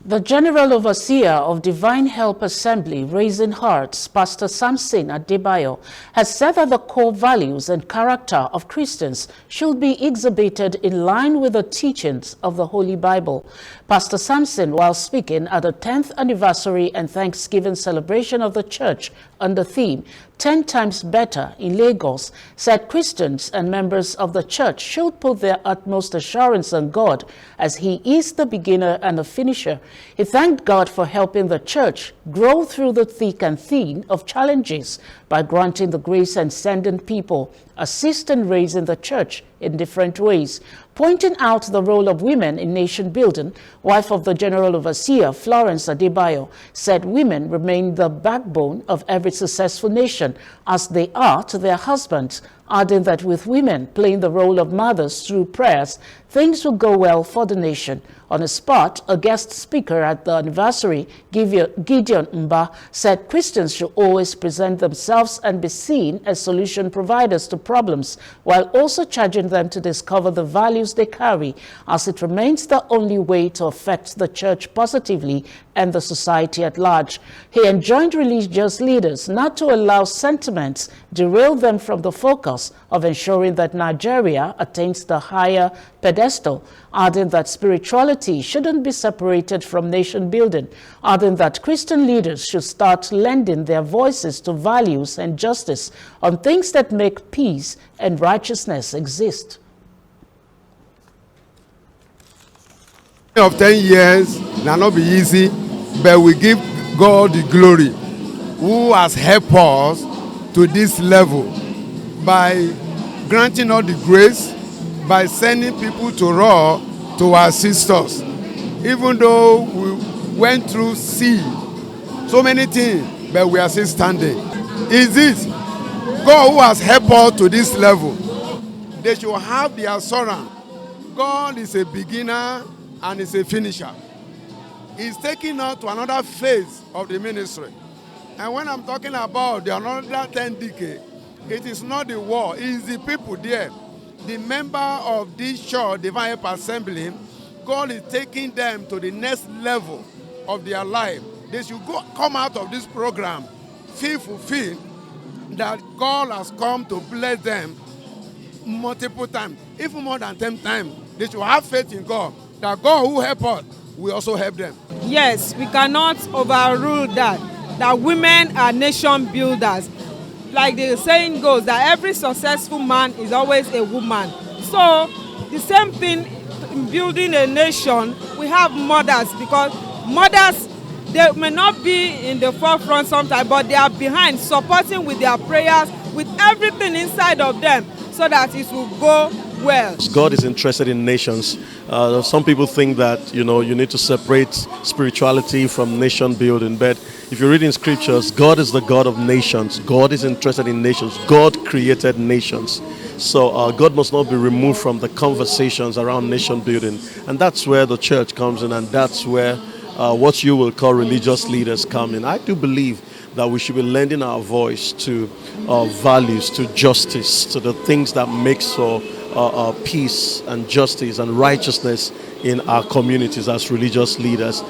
The General Overseer of Divine Help Assembly, Raising Hearts, Pastor Samson Adebayo, has said that the core values and character of Christians should be exhibited in line with the teachings of the Holy Bible. Pastor Samson, while speaking at the 10th anniversary and Thanksgiving celebration of the church on the theme 10 times better in Lagos, said Christians and members of the church should put their utmost assurance on God, as he is the beginner and the finisher. He thanked God for helping the church grow through the thick and thin of challenges by granting the grace and sending people assist in raising the church in different ways. Pointing out the role of women in nation building, wife of the General Overseer, Florence Adebayo, said women remain the backbone of every successful nation, as they are to their husbands, adding that with women playing the role of mothers through prayers, things will go well for the nation. On the spot, a guest speaker at the anniversary, Gideon Mba, said Christians should always present themselves and be seen as solution providers to problems, while also charging them to discover the values they carry, as it remains the only way to affect the church positively and the society at large. He enjoined religious leaders not to allow sentiments derail them from the focus of ensuring that Nigeria attains the higher pedestal, adding that spirituality shouldn't be separated from nation building, adding that Christian leaders should start lending their voices to values and justice on things that make peace and righteousness exist. Of 10 years now not be easy, but we give God the glory who has helped us to this level by granting us the grace, by sending people to raw to assist us. Even though we went through so many things, but we are still standing. Is this God who has helped us to this level? They should have the assurance God is a beginner and is a finisher. He's taking us to another phase of the ministry. And when I'm talking about the another 10 decades, it is not the war, it is the people there. The member of this church, Divine Help Assembly, God is taking them to the next level of their life. They should come out of this program, feel fulfilled that God has come to bless them multiple times, even more than 10 times. They should have faith in God, that God who help us will also help them. Yes, we cannot overrule that women are nation builders. Like the saying goes, that every successful man is always a woman. So the same thing in building a nation, we have mothers, because mothers, they may not be in the forefront sometimes, but they are behind, supporting with their prayers, with everything inside of them, so that it will go well. God is interested in nations. Some people think that you need to separate spirituality from nation building, but if you read in scriptures, God is the God of nations. God is interested in nations. God created nations. So God must not be removed from the conversations around nation building, and that's where the church comes in, and that's where what you will call religious leaders come in. I do believe that we should be lending our voice to values, to justice, to the things that makes for peace and justice and righteousness in our communities as religious leaders.